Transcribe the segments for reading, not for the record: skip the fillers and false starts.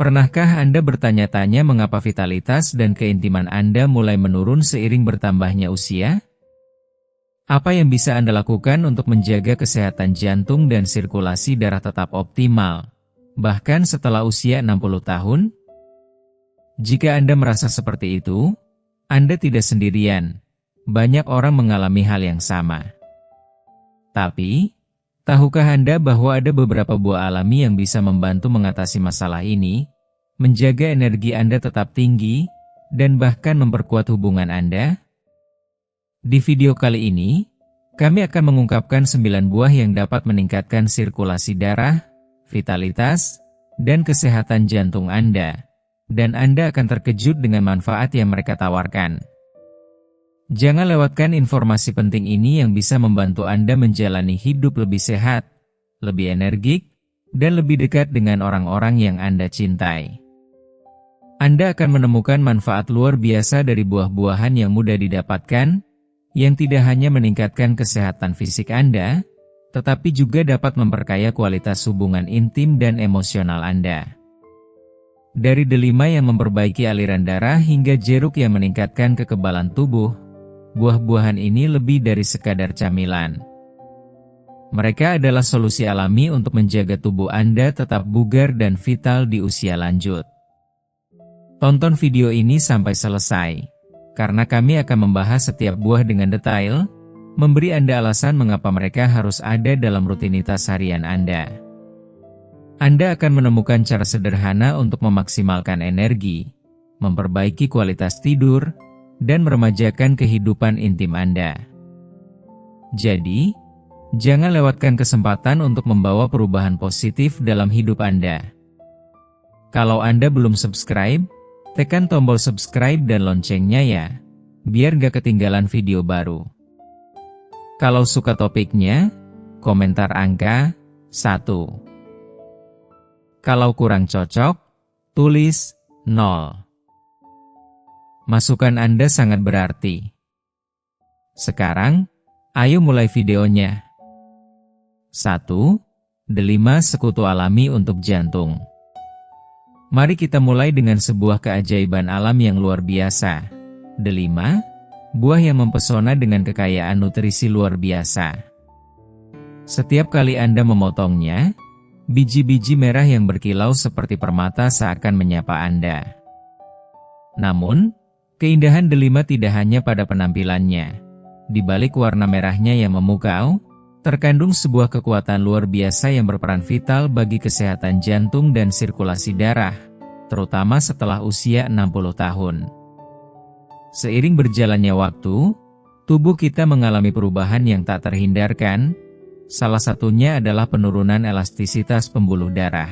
Pernahkah Anda bertanya-tanya mengapa vitalitas dan keintiman Anda mulai menurun seiring bertambahnya usia? Apa yang bisa Anda lakukan untuk menjaga kesehatan jantung dan sirkulasi darah tetap optimal, bahkan setelah usia 60 tahun? Jika Anda merasa seperti itu, Anda tidak sendirian. Banyak orang mengalami hal yang sama. Tapi, tahukah Anda bahwa ada beberapa buah alami yang bisa membantu mengatasi masalah ini, menjaga energi Anda tetap tinggi, dan bahkan memperkuat hubungan Anda? Di video kali ini, kami akan mengungkapkan 9 buah yang dapat meningkatkan sirkulasi darah, vitalitas, dan kesehatan jantung Anda. Dan Anda akan terkejut dengan manfaat yang mereka tawarkan. Jangan lewatkan informasi penting ini yang bisa membantu Anda menjalani hidup lebih sehat, lebih energik, dan lebih dekat dengan orang-orang yang Anda cintai. Anda akan menemukan manfaat luar biasa dari buah-buahan yang mudah didapatkan, yang tidak hanya meningkatkan kesehatan fisik Anda, tetapi juga dapat memperkaya kualitas hubungan intim dan emosional Anda. Dari delima yang memperbaiki aliran darah hingga jeruk yang meningkatkan kekebalan tubuh, buah-buahan ini lebih dari sekadar camilan. Mereka adalah solusi alami untuk menjaga tubuh Anda tetap bugar dan vital di usia lanjut. Tonton video ini sampai selesai, karena kami akan membahas setiap buah dengan detail, memberi Anda alasan mengapa mereka harus ada dalam rutinitas harian Anda. Anda akan menemukan cara sederhana untuk memaksimalkan energi, memperbaiki kualitas tidur, dan meremajakan kehidupan intim Anda. Jadi, jangan lewatkan kesempatan untuk membawa perubahan positif dalam hidup Anda. Kalau Anda belum subscribe, tekan tombol subscribe dan loncengnya ya, biar gak ketinggalan video baru. Kalau suka topiknya, komentar angka 1. Kalau kurang cocok, tulis 0. Masukan Anda sangat berarti. Sekarang, ayo mulai videonya. 1. Delima sekutu alami untuk jantung. Mari kita mulai dengan sebuah keajaiban alam yang luar biasa. Delima, buah yang mempesona dengan kekayaan nutrisi luar biasa. Setiap kali Anda memotongnya, biji-biji merah yang berkilau seperti permata seakan menyapa Anda. Namun, keindahan delima tidak hanya pada penampilannya. Di balik warna merahnya yang memukau, terkandung sebuah kekuatan luar biasa yang berperan vital bagi kesehatan jantung dan sirkulasi darah, terutama setelah usia 60 tahun. Seiring berjalannya waktu, tubuh kita mengalami perubahan yang tak terhindarkan, salah satunya adalah penurunan elastisitas pembuluh darah.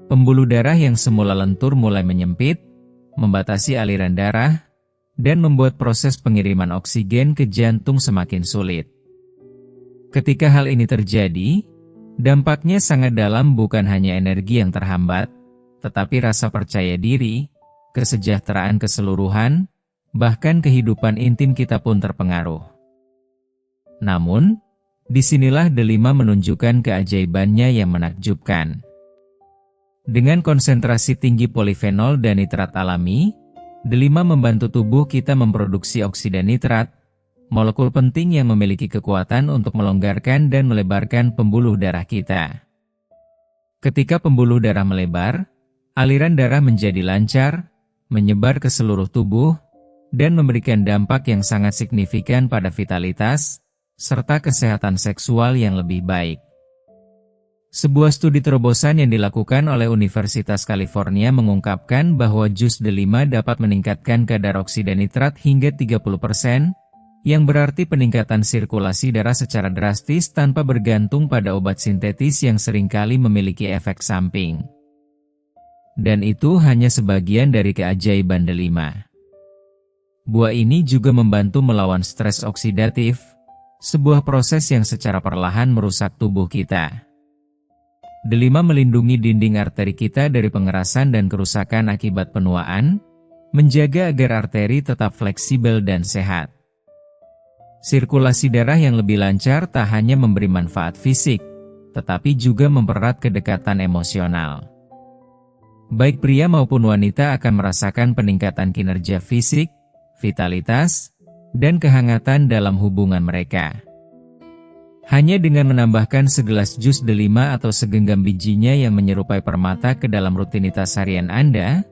Pembuluh darah yang semula lentur mulai menyempit, membatasi aliran darah, dan membuat proses pengiriman oksigen ke jantung semakin sulit. Ketika hal ini terjadi, dampaknya sangat dalam, bukan hanya energi yang terhambat, tetapi rasa percaya diri, kesejahteraan keseluruhan, bahkan kehidupan intim kita pun terpengaruh. Namun, disinilah delima menunjukkan keajaibannya yang menakjubkan. Dengan konsentrasi tinggi polifenol dan nitrat alami, delima membantu tubuh kita memproduksi oksida nitrat, molekul penting yang memiliki kekuatan untuk melonggarkan dan melebarkan pembuluh darah kita. Ketika pembuluh darah melebar, aliran darah menjadi lancar, menyebar ke seluruh tubuh, dan memberikan dampak yang sangat signifikan pada vitalitas, serta kesehatan seksual yang lebih baik. Sebuah studi terobosan yang dilakukan oleh Universitas California mengungkapkan bahwa jus delima dapat meningkatkan kadar oksida nitrat hingga 30%, yang berarti peningkatan sirkulasi darah secara drastis tanpa bergantung pada obat sintetis yang seringkali memiliki efek samping. Dan itu hanya sebagian dari keajaiban delima. Buah ini juga membantu melawan stres oksidatif, sebuah proses yang secara perlahan merusak tubuh kita. Delima melindungi dinding arteri kita dari pengerasan dan kerusakan akibat penuaan, menjaga agar arteri tetap fleksibel dan sehat. Sirkulasi darah yang lebih lancar tak hanya memberi manfaat fisik, tetapi juga mempererat kedekatan emosional. Baik pria maupun wanita akan merasakan peningkatan kinerja fisik, vitalitas, dan kehangatan dalam hubungan mereka. Hanya dengan menambahkan segelas jus delima atau segenggam bijinya yang menyerupai permata ke dalam rutinitas harian Anda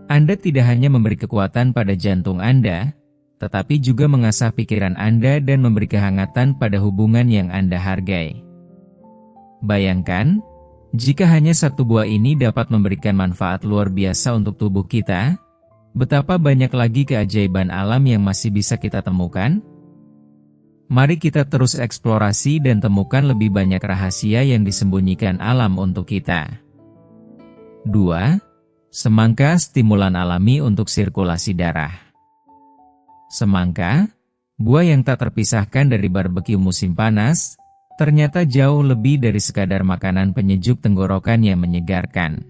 tidak hanya memberi kekuatan pada jantung Anda, tetapi juga mengasah pikiran Anda dan memberi kehangatan pada hubungan yang Anda hargai. Bayangkan, jika hanya satu buah ini dapat memberikan manfaat luar biasa untuk tubuh kita, betapa banyak lagi keajaiban alam yang masih bisa kita temukan? Mari kita terus eksplorasi dan temukan lebih banyak rahasia yang disembunyikan alam untuk kita. 2. Semangka stimulan alami untuk sirkulasi darah. Semangka, buah yang tak terpisahkan dari barbeque musim panas, ternyata jauh lebih dari sekadar makanan penyejuk tenggorokan yang menyegarkan.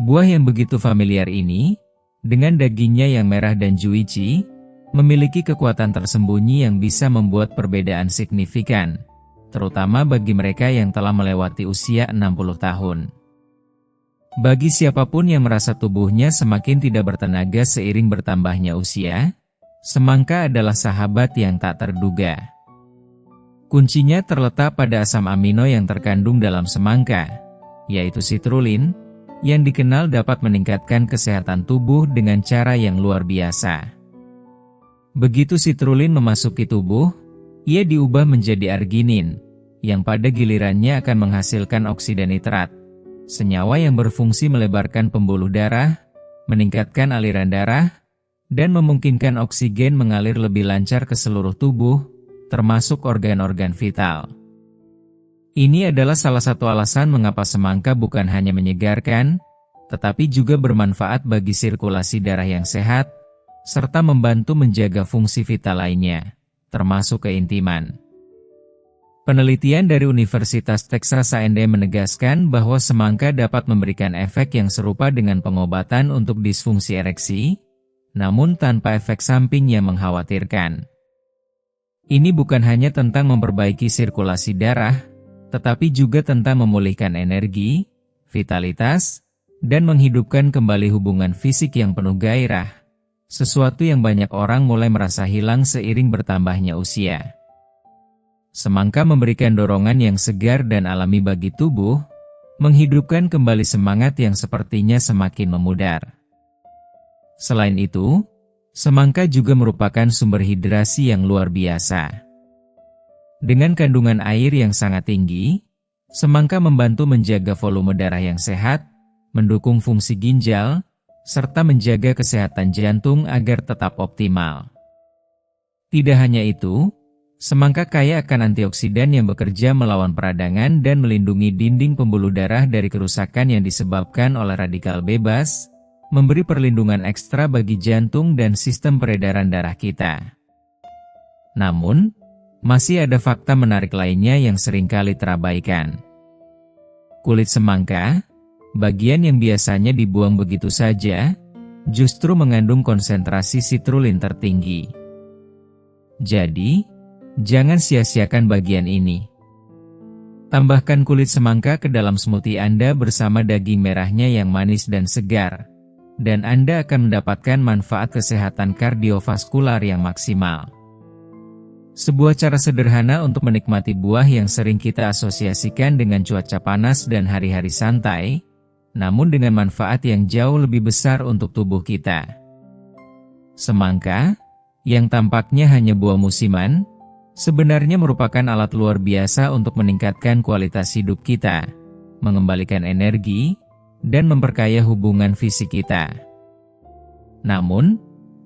Buah yang begitu familiar ini, dengan dagingnya yang merah dan juicy, memiliki kekuatan tersembunyi yang bisa membuat perbedaan signifikan, terutama bagi mereka yang telah melewati usia 60 tahun. Bagi siapapun yang merasa tubuhnya semakin tidak bertenaga seiring bertambahnya usia, semangka adalah sahabat yang tak terduga. Kuncinya terletak pada asam amino yang terkandung dalam semangka, yaitu citrulline, yang dikenal dapat meningkatkan kesehatan tubuh dengan cara yang luar biasa. Begitu citrulline memasuki tubuh, ia diubah menjadi arginin, yang pada gilirannya akan menghasilkan oksida nitrat, senyawa yang berfungsi melebarkan pembuluh darah, meningkatkan aliran darah, dan memungkinkan oksigen mengalir lebih lancar ke seluruh tubuh, termasuk organ-organ vital. Ini adalah salah satu alasan mengapa semangka bukan hanya menyegarkan, tetapi juga bermanfaat bagi sirkulasi darah yang sehat, serta membantu menjaga fungsi vital lainnya, termasuk keintiman. Penelitian dari Universitas Texas A&M menegaskan bahwa semangka dapat memberikan efek yang serupa dengan pengobatan untuk disfungsi ereksi, namun tanpa efek samping yang mengkhawatirkan. Ini bukan hanya tentang memperbaiki sirkulasi darah, tetapi juga tentang memulihkan energi, vitalitas, dan menghidupkan kembali hubungan fisik yang penuh gairah, sesuatu yang banyak orang mulai merasa hilang seiring bertambahnya usia. Semangka memberikan dorongan yang segar dan alami bagi tubuh, menghidupkan kembali semangat yang sepertinya semakin memudar. Selain itu, semangka juga merupakan sumber hidrasi yang luar biasa. Dengan kandungan air yang sangat tinggi, semangka membantu menjaga volume darah yang sehat, mendukung fungsi ginjal, serta menjaga kesehatan jantung agar tetap optimal. Tidak hanya itu, semangka kaya akan antioksidan yang bekerja melawan peradangan dan melindungi dinding pembuluh darah dari kerusakan yang disebabkan oleh radikal bebas, memberi perlindungan ekstra bagi jantung dan sistem peredaran darah kita. Namun, masih ada fakta menarik lainnya yang seringkali terabaikan. Kulit semangka, bagian yang biasanya dibuang begitu saja, justru mengandung konsentrasi citrulline tertinggi. Jadi, jangan sia-siakan bagian ini. Tambahkan kulit semangka ke dalam smoothie Anda bersama daging merahnya yang manis dan segar, dan Anda akan mendapatkan manfaat kesehatan kardiovaskular yang maksimal. Sebuah cara sederhana untuk menikmati buah yang sering kita asosiasikan dengan cuaca panas dan hari-hari santai, namun dengan manfaat yang jauh lebih besar untuk tubuh kita. Semangka, yang tampaknya hanya buah musiman, sebenarnya merupakan alat luar biasa untuk meningkatkan kualitas hidup kita, mengembalikan energi, dan memperkaya hubungan fisik kita. Namun,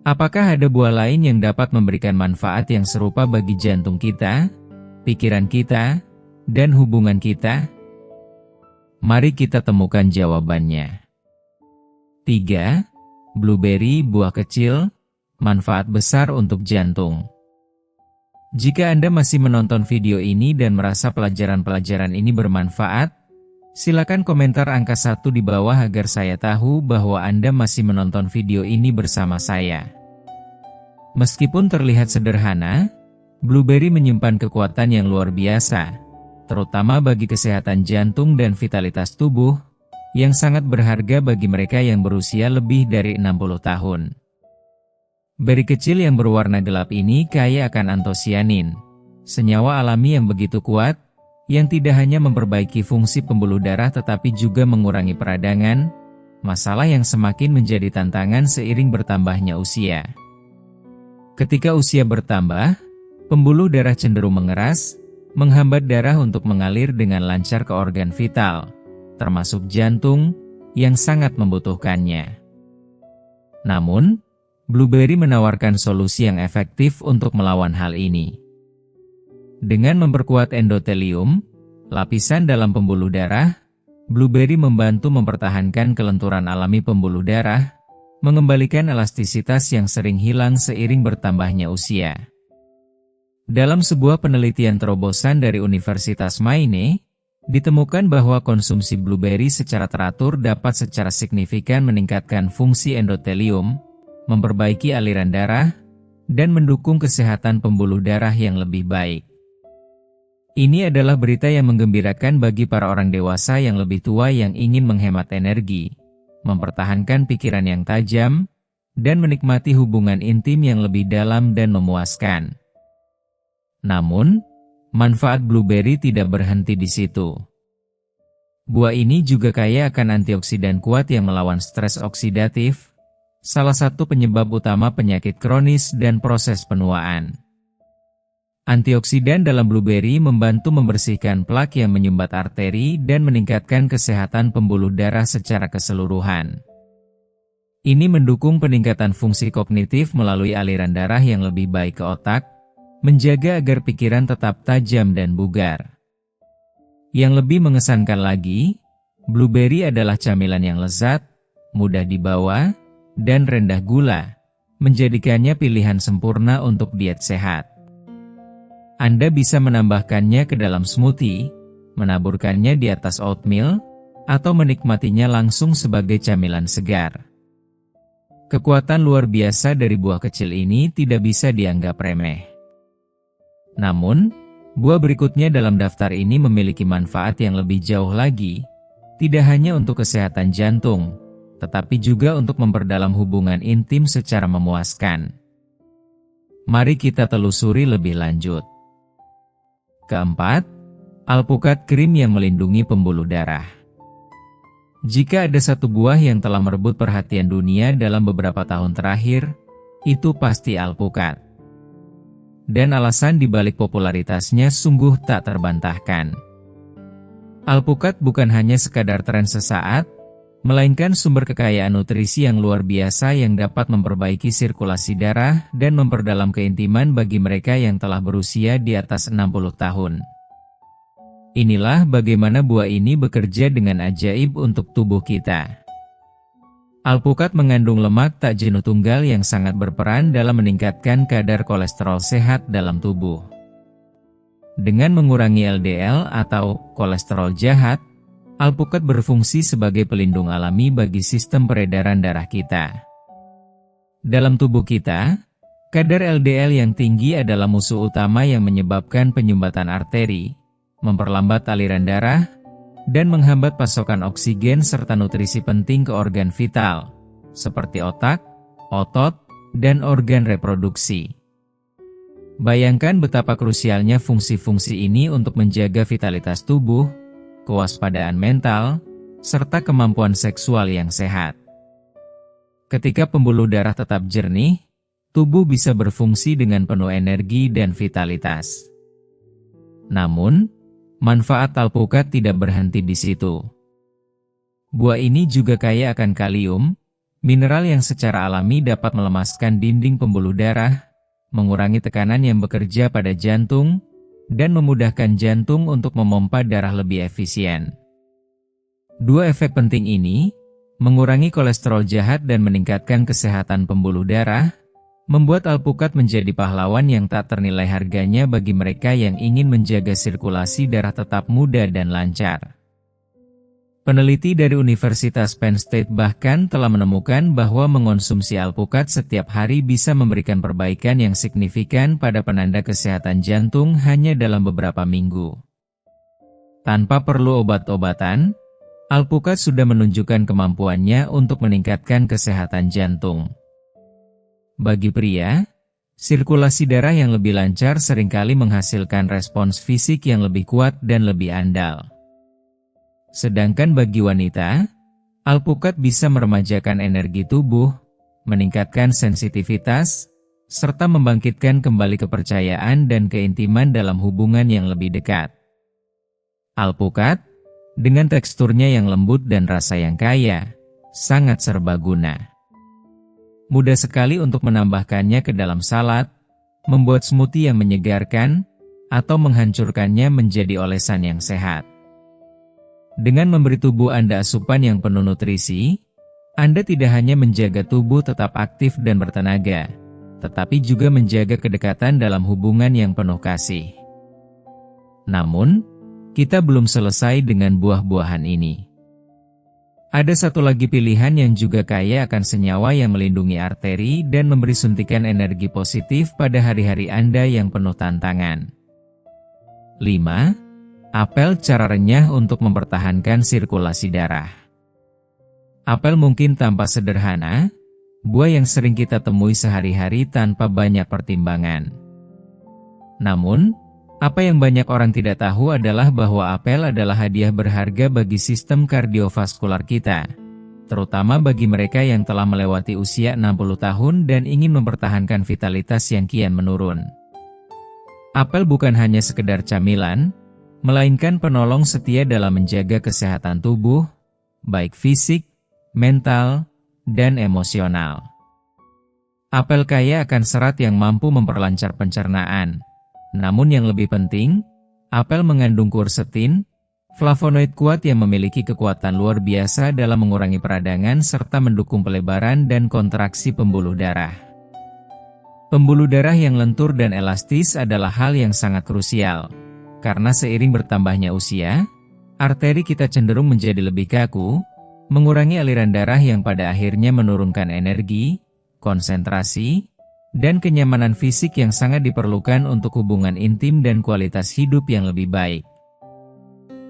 apakah ada buah lain yang dapat memberikan manfaat yang serupa bagi jantung kita, pikiran kita, dan hubungan kita? Mari kita temukan jawabannya. 3. Blueberry buah kecil, manfaat besar untuk jantung. Jika Anda masih menonton video ini dan merasa pelajaran-pelajaran ini bermanfaat, silakan komentar angka 1 di bawah agar saya tahu bahwa Anda masih menonton video ini bersama saya. Meskipun terlihat sederhana, blueberry menyimpan kekuatan yang luar biasa, terutama bagi kesehatan jantung dan vitalitas tubuh, yang sangat berharga bagi mereka yang berusia lebih dari 60 tahun. Beri kecil yang berwarna gelap ini kaya akan antosianin, senyawa alami yang begitu kuat, yang tidak hanya memperbaiki fungsi pembuluh darah tetapi juga mengurangi peradangan, masalah yang semakin menjadi tantangan seiring bertambahnya usia. Ketika usia bertambah, pembuluh darah cenderung mengeras, menghambat darah untuk mengalir dengan lancar ke organ vital, termasuk jantung, yang sangat membutuhkannya. Namun, blueberry menawarkan solusi yang efektif untuk melawan hal ini. Dengan memperkuat endotelium, lapisan dalam pembuluh darah, blueberry membantu mempertahankan kelenturan alami pembuluh darah, mengembalikan elastisitas yang sering hilang seiring bertambahnya usia. Dalam sebuah penelitian terobosan dari Universitas Maine, ditemukan bahwa konsumsi blueberry secara teratur dapat secara signifikan meningkatkan fungsi endotelium, memperbaiki aliran darah, dan mendukung kesehatan pembuluh darah yang lebih baik. Ini adalah berita yang menggembirakan bagi para orang dewasa yang lebih tua yang ingin menghemat energi, mempertahankan pikiran yang tajam, dan menikmati hubungan intim yang lebih dalam dan memuaskan. Namun, manfaat blueberry tidak berhenti di situ. Buah ini juga kaya akan antioksidan kuat yang melawan stres oksidatif, salah satu penyebab utama penyakit kronis dan proses penuaan. Antioksidan dalam blueberry membantu membersihkan plak yang menyumbat arteri dan meningkatkan kesehatan pembuluh darah secara keseluruhan. Ini mendukung peningkatan fungsi kognitif melalui aliran darah yang lebih baik ke otak, menjaga agar pikiran tetap tajam dan bugar. Yang lebih mengesankan lagi, blueberry adalah camilan yang lezat, mudah dibawa, dan rendah gula, menjadikannya pilihan sempurna untuk diet sehat. Anda bisa menambahkannya ke dalam smoothie, menaburkannya di atas oatmeal, atau menikmatinya langsung sebagai camilan segar. Kekuatan luar biasa dari buah kecil ini tidak bisa dianggap remeh. Namun, buah berikutnya dalam daftar ini memiliki manfaat yang lebih jauh lagi, tidak hanya untuk kesehatan jantung, tetapi juga untuk memperdalam hubungan intim secara memuaskan. Mari kita telusuri lebih lanjut. Keempat, alpukat krim yang melindungi pembuluh darah. Jika ada satu buah yang telah merebut perhatian dunia dalam beberapa tahun terakhir, itu pasti alpukat. Dan alasan dibalik popularitasnya sungguh tak terbantahkan. Alpukat bukan hanya sekadar tren sesaat, melainkan sumber kekayaan nutrisi yang luar biasa yang dapat memperbaiki sirkulasi darah dan memperdalam keintiman bagi mereka yang telah berusia di atas 60 tahun. Inilah bagaimana buah ini bekerja dengan ajaib untuk tubuh kita. Alpukat mengandung lemak tak jenuh tunggal yang sangat berperan dalam meningkatkan kadar kolesterol sehat dalam tubuh. Dengan mengurangi LDL atau kolesterol jahat, alpukat berfungsi sebagai pelindung alami bagi sistem peredaran darah kita. Dalam tubuh kita, kadar LDL yang tinggi adalah musuh utama yang menyebabkan penyumbatan arteri, memperlambat aliran darah, dan menghambat pasokan oksigen serta nutrisi penting ke organ vital, seperti otak, otot, dan organ reproduksi. Bayangkan betapa krusialnya fungsi-fungsi ini untuk menjaga vitalitas tubuh, kewaspadaan mental, serta kemampuan seksual yang sehat. Ketika pembuluh darah tetap jernih, tubuh bisa berfungsi dengan penuh energi dan vitalitas. Namun, manfaat alpukat tidak berhenti di situ. Buah ini juga kaya akan kalium, mineral yang secara alami dapat melemaskan dinding pembuluh darah, mengurangi tekanan yang bekerja pada jantung, dan memudahkan jantung untuk memompa darah lebih efisien. Dua efek penting ini, mengurangi kolesterol jahat dan meningkatkan kesehatan pembuluh darah, membuat alpukat menjadi pahlawan yang tak ternilai harganya bagi mereka yang ingin menjaga sirkulasi darah tetap muda dan lancar. Peneliti dari Universitas Penn State bahkan telah menemukan bahwa mengonsumsi alpukat setiap hari bisa memberikan perbaikan yang signifikan pada penanda kesehatan jantung hanya dalam beberapa minggu. Tanpa perlu obat-obatan, Alpukat sudah menunjukkan kemampuannya untuk meningkatkan kesehatan jantung. Bagi pria, sirkulasi darah yang lebih lancar seringkali menghasilkan respons fisik yang lebih kuat dan lebih andal. Sedangkan bagi wanita, alpukat bisa meremajakan energi tubuh, meningkatkan sensitivitas, serta membangkitkan kembali kepercayaan dan keintiman dalam hubungan yang lebih dekat. Alpukat, dengan teksturnya yang lembut dan rasa yang kaya, sangat serbaguna. Mudah sekali untuk menambahkannya ke dalam salad, membuat smoothie yang menyegarkan, atau menghancurkannya menjadi olesan yang sehat. Dengan memberi tubuh Anda asupan yang penuh nutrisi, Anda tidak hanya menjaga tubuh tetap aktif dan bertenaga, tetapi juga menjaga kedekatan dalam hubungan yang penuh kasih. Namun, kita belum selesai dengan buah-buahan ini. Ada satu lagi pilihan yang juga kaya akan senyawa yang melindungi arteri dan memberi suntikan energi positif pada hari-hari Anda yang penuh tantangan. 5. Apel, cara renyah untuk mempertahankan sirkulasi darah. Apel mungkin tampak sederhana, buah yang sering kita temui sehari-hari tanpa banyak pertimbangan. Namun, apa yang banyak orang tidak tahu adalah bahwa apel adalah hadiah berharga bagi sistem kardiovaskular kita, terutama bagi mereka yang telah melewati usia 60 tahun dan ingin mempertahankan vitalitas yang kian menurun. Apel bukan hanya sekedar camilan, melainkan penolong setia dalam menjaga kesehatan tubuh, baik fisik, mental, dan emosional. Apel kaya akan serat yang mampu memperlancar pencernaan. Namun yang lebih penting, apel mengandung quercetin, flavonoid kuat yang memiliki kekuatan luar biasa dalam mengurangi peradangan serta mendukung pelebaran dan kontraksi pembuluh darah. Pembuluh darah yang lentur dan elastis adalah hal yang sangat krusial, karena seiring bertambahnya usia, arteri kita cenderung menjadi lebih kaku, mengurangi aliran darah yang pada akhirnya menurunkan energi, konsentrasi, dan kenyamanan fisik yang sangat diperlukan untuk hubungan intim dan kualitas hidup yang lebih baik.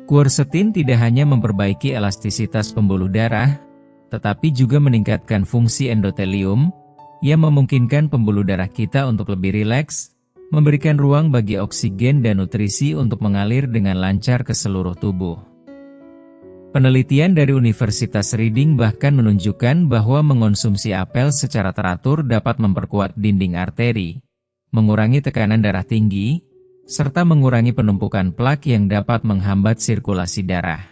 Quercetin tidak hanya memperbaiki elastisitas pembuluh darah, tetapi juga meningkatkan fungsi endotelium, yang memungkinkan pembuluh darah kita untuk lebih rileks, memberikan ruang bagi oksigen dan nutrisi untuk mengalir dengan lancar ke seluruh tubuh. Penelitian dari Universitas Reading bahkan menunjukkan bahwa mengonsumsi apel secara teratur dapat memperkuat dinding arteri, mengurangi tekanan darah tinggi, serta mengurangi penumpukan plak yang dapat menghambat sirkulasi darah.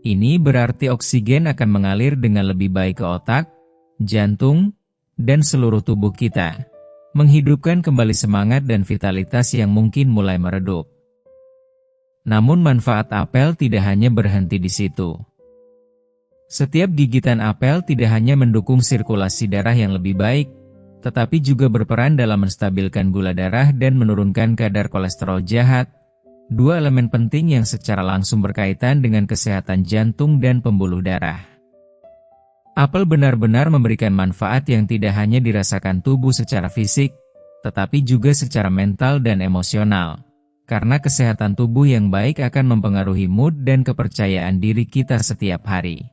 Ini berarti oksigen akan mengalir dengan lebih baik ke otak, jantung, dan seluruh tubuh kita, menghidupkan kembali semangat dan vitalitas yang mungkin mulai meredup. Namun manfaat apel tidak hanya berhenti di situ. Setiap gigitan apel tidak hanya mendukung sirkulasi darah yang lebih baik, tetapi juga berperan dalam menstabilkan gula darah dan menurunkan kadar kolesterol jahat, dua elemen penting yang secara langsung berkaitan dengan kesehatan jantung dan pembuluh darah. Apel benar-benar memberikan manfaat yang tidak hanya dirasakan tubuh secara fisik, tetapi juga secara mental dan emosional. Karena kesehatan tubuh yang baik akan mempengaruhi mood dan kepercayaan diri kita setiap hari.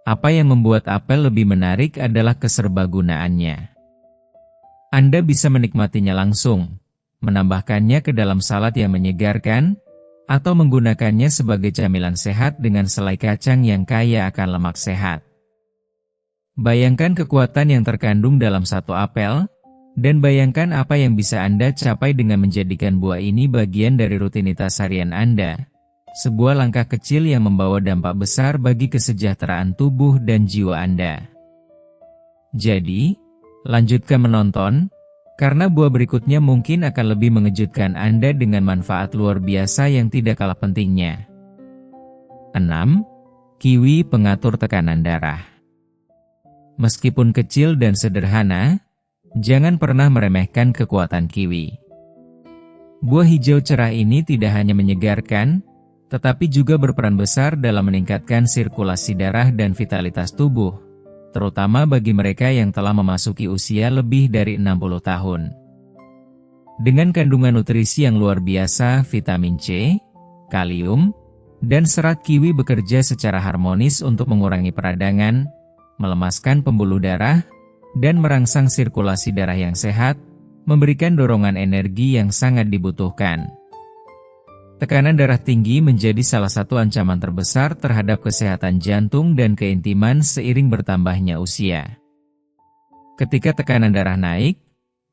Apa yang membuat apel lebih menarik adalah keserbagunaannya. Anda bisa menikmatinya langsung, menambahkannya ke dalam salad yang menyegarkan, atau menggunakannya sebagai camilan sehat dengan selai kacang yang kaya akan lemak sehat. Bayangkan kekuatan yang terkandung dalam satu apel, dan bayangkan apa yang bisa Anda capai dengan menjadikan buah ini bagian dari rutinitas harian Anda. Sebuah langkah kecil yang membawa dampak besar bagi kesejahteraan tubuh dan jiwa Anda. Jadi, lanjutkan menonton, karena buah berikutnya mungkin akan lebih mengejutkan Anda dengan manfaat luar biasa yang tidak kalah pentingnya. 6. Kiwi, pengatur tekanan darah. Meskipun kecil dan sederhana, jangan pernah meremehkan kekuatan kiwi. Buah hijau cerah ini tidak hanya menyegarkan, tetapi juga berperan besar dalam meningkatkan sirkulasi darah dan vitalitas tubuh, terutama bagi mereka yang telah memasuki usia lebih dari 60 tahun. Dengan kandungan nutrisi yang luar biasa, vitamin C, kalium, Dan serat kiwi bekerja secara harmonis untuk mengurangi peradangan, melemaskan pembuluh darah, dan merangsang sirkulasi darah yang sehat, memberikan dorongan energi yang sangat dibutuhkan. Tekanan darah tinggi menjadi salah satu ancaman terbesar terhadap kesehatan jantung dan keintiman seiring bertambahnya usia. Ketika tekanan darah naik,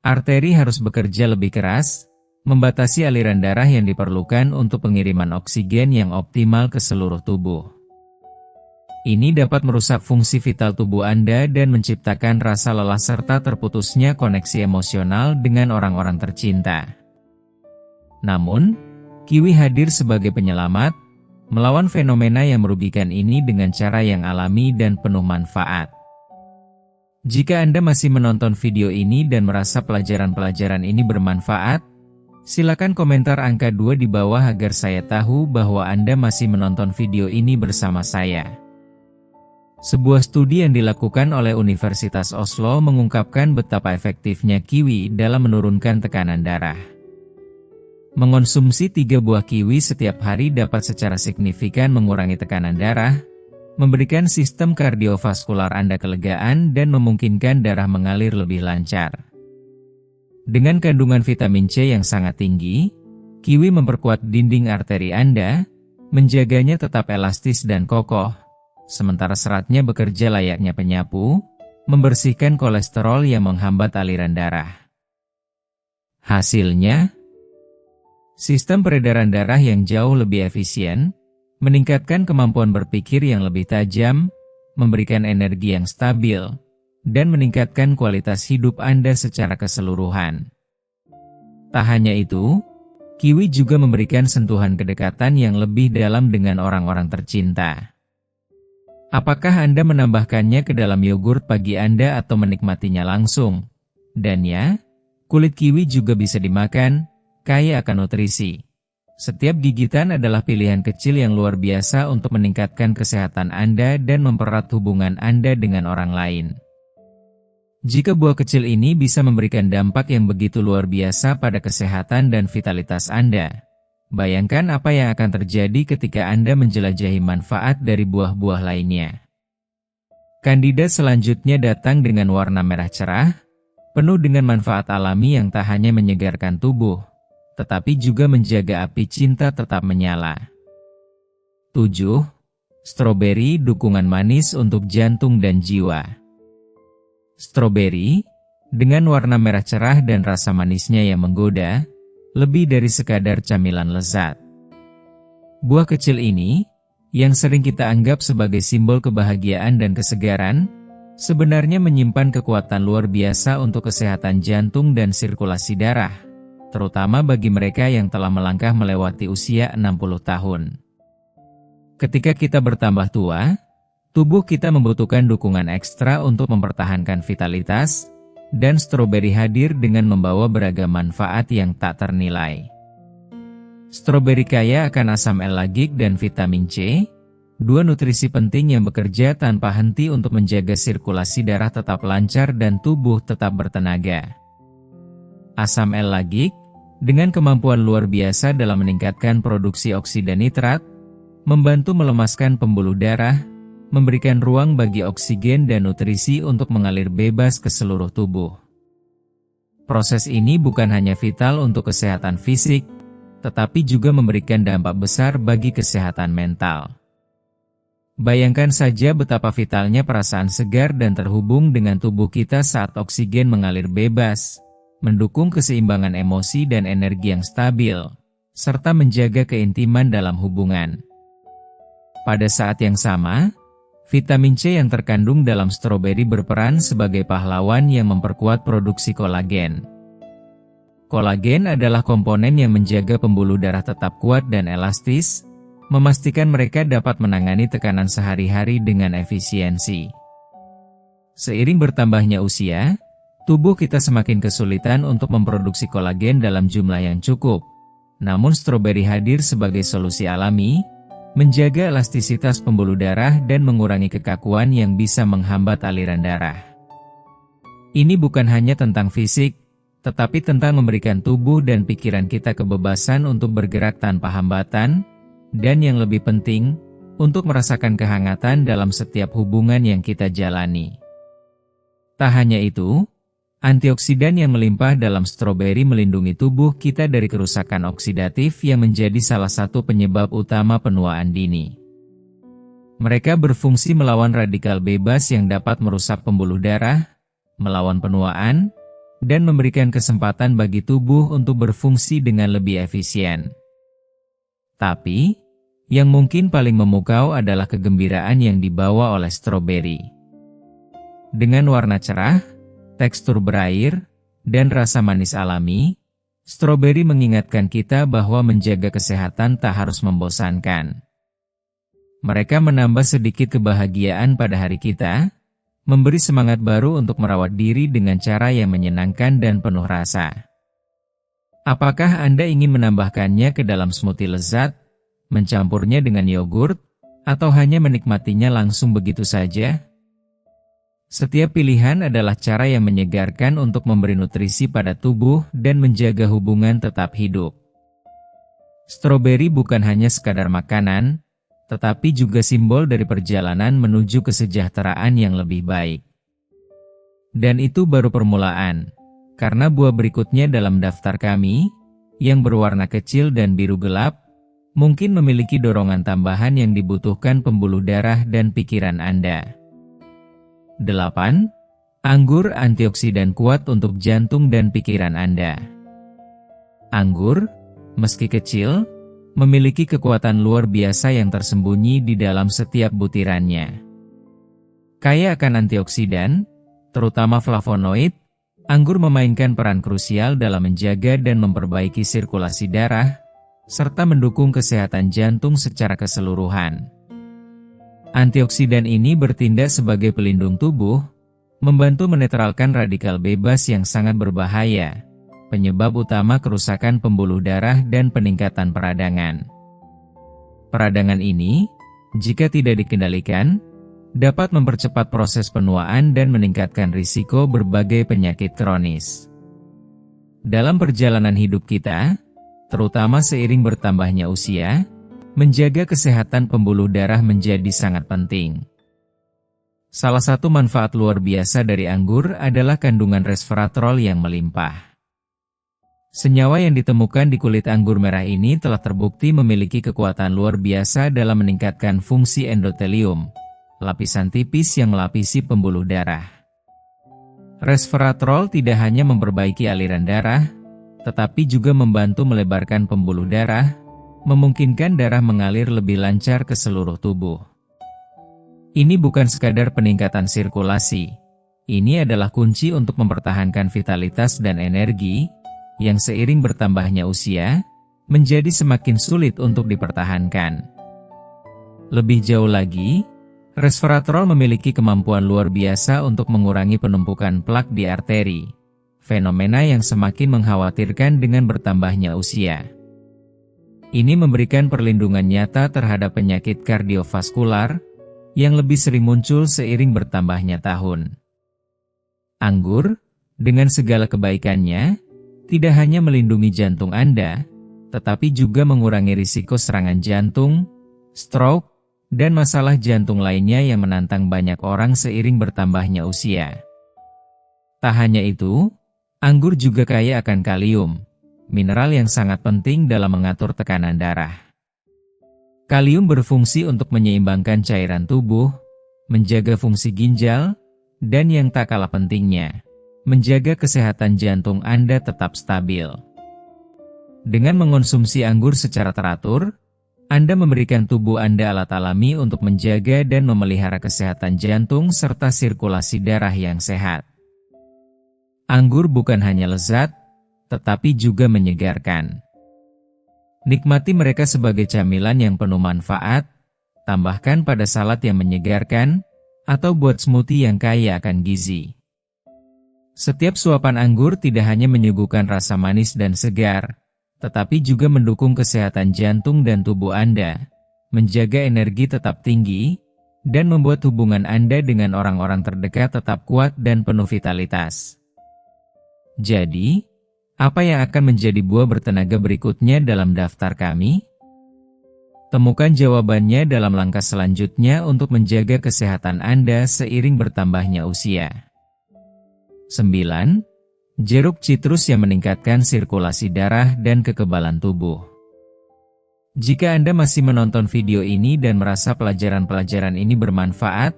arteri harus bekerja lebih keras, membatasi aliran darah yang diperlukan untuk pengiriman oksigen yang optimal ke seluruh tubuh. Ini dapat merusak fungsi vital tubuh Anda dan menciptakan rasa lelah serta terputusnya koneksi emosional dengan orang-orang tercinta. Namun, kiwi hadir sebagai penyelamat, melawan fenomena yang merugikan ini dengan cara yang alami dan penuh manfaat. Jika Anda masih menonton video ini dan merasa pelajaran-pelajaran ini bermanfaat, silakan komentar angka 2 di bawah agar saya tahu bahwa Anda masih menonton video ini bersama saya. Sebuah studi yang dilakukan oleh Universitas Oslo mengungkapkan betapa efektifnya kiwi dalam menurunkan tekanan darah. Mengonsumsi 3 buah kiwi setiap hari dapat secara signifikan mengurangi tekanan darah, memberikan sistem kardiovaskular Anda kelegaan dan memungkinkan darah mengalir lebih lancar. Dengan kandungan vitamin C yang sangat tinggi, kiwi memperkuat dinding arteri Anda, menjaganya tetap elastis dan kokoh, sementara seratnya bekerja layaknya penyapu, membersihkan kolesterol yang menghambat aliran darah. Hasilnya, sistem peredaran darah yang jauh lebih efisien, meningkatkan kemampuan berpikir yang lebih tajam, memberikan energi yang stabil, dan meningkatkan kualitas hidup Anda secara keseluruhan. Tak hanya itu, kiwi juga memberikan sentuhan kedekatan yang lebih dalam dengan orang-orang tercinta. Apakah Anda menambahkannya ke dalam yogurt pagi Anda atau menikmatinya langsung? Dan ya, kulit kiwi juga bisa dimakan, kaya akan nutrisi. Setiap gigitan adalah pilihan kecil yang luar biasa untuk meningkatkan kesehatan Anda dan mempererat hubungan Anda dengan orang lain. Jika buah kecil ini bisa memberikan dampak yang begitu luar biasa pada kesehatan dan vitalitas Anda, bayangkan apa yang akan terjadi ketika Anda menjelajahi manfaat dari buah-buah lainnya. Kandidat selanjutnya datang dengan warna merah cerah, penuh dengan manfaat alami yang tak hanya menyegarkan tubuh, tetapi juga menjaga api cinta tetap menyala. 7. Stroberi, dukungan manis untuk jantung dan jiwa. Stroberi, dengan warna merah cerah dan rasa manisnya yang menggoda, lebih dari sekadar camilan lezat. Buah kecil ini, yang sering kita anggap sebagai simbol kebahagiaan dan kesegaran, sebenarnya menyimpan kekuatan luar biasa untuk kesehatan jantung dan sirkulasi darah, terutama bagi mereka yang telah melangkah melewati usia 60 tahun. Ketika kita bertambah tua, tubuh kita membutuhkan dukungan ekstra untuk mempertahankan vitalitas, dan stroberi hadir dengan membawa beragam manfaat yang tak ternilai. Stroberi kaya akan asam L-lagik dan vitamin C, dua nutrisi penting yang bekerja tanpa henti untuk menjaga sirkulasi darah tetap lancar dan tubuh tetap bertenaga. Asam L-lagik, dengan kemampuan luar biasa dalam meningkatkan produksi oksida nitrat, membantu melemaskan pembuluh darah, memberikan ruang bagi oksigen dan nutrisi untuk mengalir bebas ke seluruh tubuh. Proses ini bukan hanya vital untuk kesehatan fisik, tetapi juga memberikan dampak besar bagi kesehatan mental. Bayangkan saja betapa vitalnya perasaan segar dan terhubung dengan tubuh kita saat oksigen mengalir bebas, mendukung keseimbangan emosi dan energi yang stabil, serta menjaga keintiman dalam hubungan. Pada saat yang sama, vitamin C yang terkandung dalam stroberi berperan sebagai pahlawan yang memperkuat produksi kolagen. Kolagen adalah komponen yang menjaga pembuluh darah tetap kuat dan elastis, memastikan mereka dapat menangani tekanan sehari-hari dengan efisiensi. Seiring bertambahnya usia, tubuh kita semakin kesulitan untuk memproduksi kolagen dalam jumlah yang cukup. Namun stroberi hadir sebagai solusi alami, menjaga elastisitas pembuluh darah dan mengurangi kekakuan yang bisa menghambat aliran darah. Ini bukan hanya tentang fisik, tetapi tentang memberikan tubuh dan pikiran kita kebebasan untuk bergerak tanpa hambatan, dan yang lebih penting, untuk merasakan kehangatan dalam setiap hubungan yang kita jalani. Tak hanya itu, antioksidan yang melimpah dalam stroberi melindungi tubuh kita dari kerusakan oksidatif yang menjadi salah satu penyebab utama penuaan dini. Mereka berfungsi melawan radikal bebas yang dapat merusak pembuluh darah, melawan penuaan, dan memberikan kesempatan bagi tubuh untuk berfungsi dengan lebih efisien. Tapi, yang mungkin paling memukau adalah kegembiraan yang dibawa oleh stroberi. Dengan warna cerah, tekstur berair, dan rasa manis alami, stroberi mengingatkan kita bahwa menjaga kesehatan tak harus membosankan. Mereka menambah sedikit kebahagiaan pada hari kita, memberi semangat baru untuk merawat diri dengan cara yang menyenangkan dan penuh rasa. Apakah Anda ingin menambahkannya ke dalam smoothie lezat, mencampurnya dengan yogurt, atau hanya menikmatinya langsung begitu saja? Setiap pilihan adalah cara yang menyegarkan untuk memberi nutrisi pada tubuh dan menjaga hubungan tetap hidup. Stroberi bukan hanya sekadar makanan, tetapi juga simbol dari perjalanan menuju kesejahteraan yang lebih baik. Dan itu baru permulaan, karena buah berikutnya dalam daftar kami, yang berwarna kecil dan biru gelap, mungkin memiliki dorongan tambahan yang dibutuhkan pembuluh darah dan pikiran Anda. 8. Anggur antioksidan kuat untuk jantung dan pikiran Anda. Anggur, meski kecil, memiliki kekuatan luar biasa yang tersembunyi di dalam setiap butirannya. Kaya akan antioksidan, terutama flavonoid, anggur memainkan peran krusial dalam menjaga dan memperbaiki sirkulasi darah, serta mendukung kesehatan jantung secara keseluruhan. Antioksidan ini bertindak sebagai pelindung tubuh, membantu menetralkan radikal bebas yang sangat berbahaya, penyebab utama kerusakan pembuluh darah dan peningkatan peradangan. Peradangan ini, jika tidak dikendalikan, dapat mempercepat proses penuaan dan meningkatkan risiko berbagai penyakit kronis. Dalam perjalanan hidup kita, terutama seiring bertambahnya usia, menjaga kesehatan pembuluh darah menjadi sangat penting. Salah satu manfaat luar biasa dari anggur adalah kandungan resveratrol yang melimpah. Senyawa yang ditemukan di kulit anggur merah ini telah terbukti memiliki kekuatan luar biasa dalam meningkatkan fungsi endotelium, lapisan tipis yang melapisi pembuluh darah. Resveratrol tidak hanya memperbaiki aliran darah, tetapi juga membantu melebarkan pembuluh darah, memungkinkan darah mengalir lebih lancar ke seluruh tubuh. Ini bukan sekadar peningkatan sirkulasi, ini adalah kunci untuk mempertahankan vitalitas dan energi, yang seiring bertambahnya usia, menjadi semakin sulit untuk dipertahankan. Lebih jauh lagi, resveratrol memiliki kemampuan luar biasa untuk mengurangi penumpukan plak di arteri, fenomena yang semakin mengkhawatirkan dengan bertambahnya usia. Ini memberikan perlindungan nyata terhadap penyakit kardiovaskular, yang lebih sering muncul seiring bertambahnya tahun. Anggur, dengan segala kebaikannya, tidak hanya melindungi jantung Anda, tetapi juga mengurangi risiko serangan jantung, stroke, dan masalah jantung lainnya yang menantang banyak orang seiring bertambahnya usia. Tak hanya itu, anggur juga kaya akan kalium, mineral yang sangat penting dalam mengatur tekanan darah. Kalium berfungsi untuk menyeimbangkan cairan tubuh, menjaga fungsi ginjal, dan yang tak kalah pentingnya, menjaga kesehatan jantung Anda tetap stabil. Dengan mengonsumsi anggur secara teratur, Anda memberikan tubuh Anda alat alami untuk menjaga dan memelihara kesehatan jantung serta sirkulasi darah yang sehat. Anggur bukan hanya lezat, tetapi juga menyegarkan. Nikmati mereka sebagai camilan yang penuh manfaat, tambahkan pada salad yang menyegarkan, atau buat smoothie yang kaya akan gizi. Setiap suapan anggur tidak hanya menyuguhkan rasa manis dan segar, tetapi juga mendukung kesehatan jantung dan tubuh Anda, menjaga energi tetap tinggi, dan membuat hubungan Anda dengan orang-orang terdekat tetap kuat dan penuh vitalitas. Jadi, apa yang akan menjadi buah bertenaga berikutnya dalam daftar kami? Temukan jawabannya dalam langkah selanjutnya untuk menjaga kesehatan Anda seiring bertambahnya usia. 9. Jeruk citrus yang meningkatkan sirkulasi darah dan kekebalan tubuh. Jika Anda masih menonton video ini dan merasa pelajaran-pelajaran ini bermanfaat,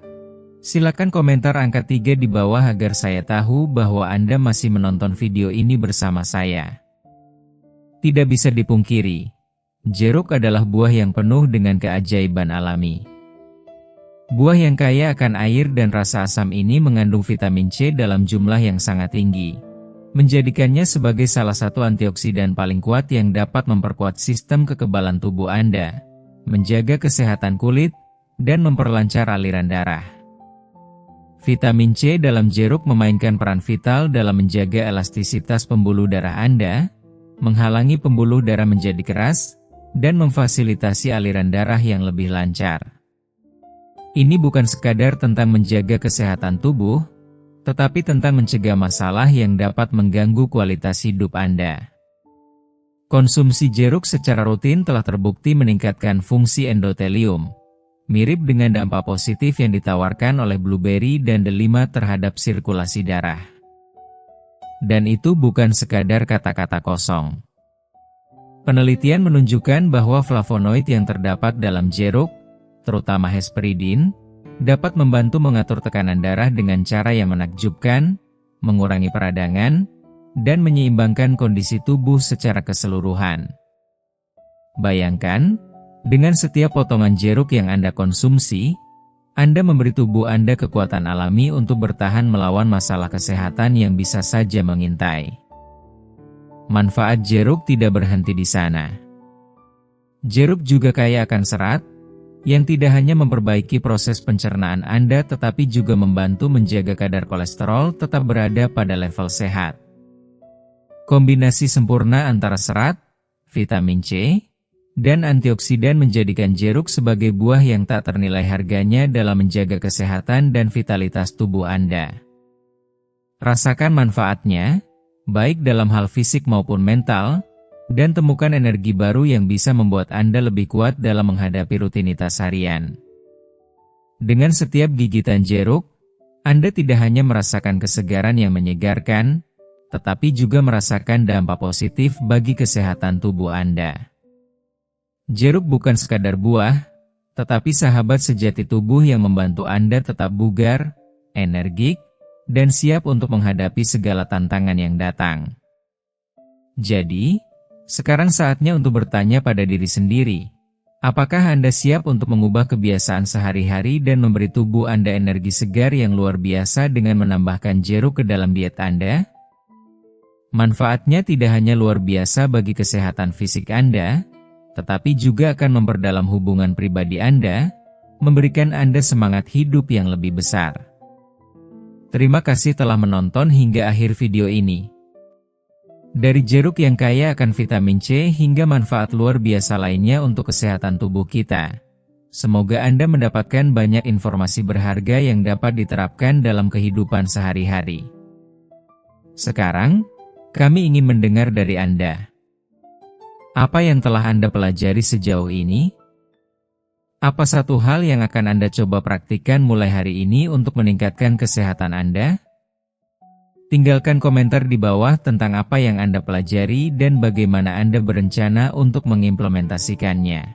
silakan komentar angka 3 di bawah agar saya tahu bahwa Anda masih menonton video ini bersama saya. Tidak bisa dipungkiri, jeruk adalah buah yang penuh dengan keajaiban alami. Buah yang kaya akan air dan rasa asam ini mengandung vitamin C dalam jumlah yang sangat tinggi, menjadikannya sebagai salah satu antioksidan paling kuat yang dapat memperkuat sistem kekebalan tubuh Anda, menjaga kesehatan kulit, dan memperlancar aliran darah. Vitamin C dalam jeruk memainkan peran vital dalam menjaga elastisitas pembuluh darah Anda, menghalangi pembuluh darah menjadi keras, dan memfasilitasi aliran darah yang lebih lancar. Ini bukan sekadar tentang menjaga kesehatan tubuh, tetapi tentang mencegah masalah yang dapat mengganggu kualitas hidup Anda. Konsumsi jeruk secara rutin telah terbukti meningkatkan fungsi endotelium, mirip dengan dampak positif yang ditawarkan oleh blueberry dan delima terhadap sirkulasi darah. Dan itu bukan sekadar kata-kata kosong. Penelitian menunjukkan bahwa flavonoid yang terdapat dalam jeruk, terutama hesperidin, dapat membantu mengatur tekanan darah dengan cara yang menakjubkan, mengurangi peradangan, dan menyeimbangkan kondisi tubuh secara keseluruhan. Bayangkan, dengan setiap potongan jeruk yang Anda konsumsi, Anda memberi tubuh Anda kekuatan alami untuk bertahan melawan masalah kesehatan yang bisa saja mengintai. Manfaat jeruk tidak berhenti di sana. Jeruk juga kaya akan serat, yang tidak hanya memperbaiki proses pencernaan Anda tetapi juga membantu menjaga kadar kolesterol tetap berada pada level sehat. Kombinasi sempurna antara serat, vitamin C, dan antioksidan menjadikan jeruk sebagai buah yang tak ternilai harganya dalam menjaga kesehatan dan vitalitas tubuh Anda. Rasakan manfaatnya, baik dalam hal fisik maupun mental, dan temukan energi baru yang bisa membuat Anda lebih kuat dalam menghadapi rutinitas harian. Dengan setiap gigitan jeruk, Anda tidak hanya merasakan kesegaran yang menyegarkan, tetapi juga merasakan dampak positif bagi kesehatan tubuh Anda. Jeruk bukan sekadar buah, tetapi sahabat sejati tubuh yang membantu Anda tetap bugar, energik, dan siap untuk menghadapi segala tantangan yang datang. Jadi, sekarang saatnya untuk bertanya pada diri sendiri, apakah Anda siap untuk mengubah kebiasaan sehari-hari dan memberi tubuh Anda energi segar yang luar biasa dengan menambahkan jeruk ke dalam diet Anda? Manfaatnya tidak hanya luar biasa bagi kesehatan fisik Anda, tetapi juga akan memperdalam hubungan pribadi Anda, memberikan Anda semangat hidup yang lebih besar. Terima kasih telah menonton hingga akhir video ini. Dari jeruk yang kaya akan vitamin C hingga manfaat luar biasa lainnya untuk kesehatan tubuh kita. Semoga Anda mendapatkan banyak informasi berharga yang dapat diterapkan dalam kehidupan sehari-hari. Sekarang, kami ingin mendengar dari Anda. Apa yang telah Anda pelajari sejauh ini? Apa satu hal yang akan Anda coba praktikkan mulai hari ini untuk meningkatkan kesehatan Anda? Tinggalkan komentar di bawah tentang apa yang Anda pelajari dan bagaimana Anda berencana untuk mengimplementasikannya.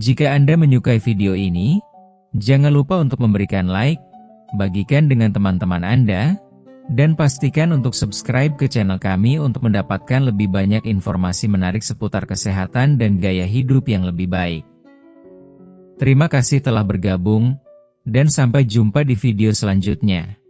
Jika Anda menyukai video ini, jangan lupa untuk memberikan like, bagikan dengan teman-teman Anda, dan pastikan untuk subscribe ke channel kami untuk mendapatkan lebih banyak informasi menarik seputar kesehatan dan gaya hidup yang lebih baik. Terima kasih telah bergabung, dan sampai jumpa di video selanjutnya.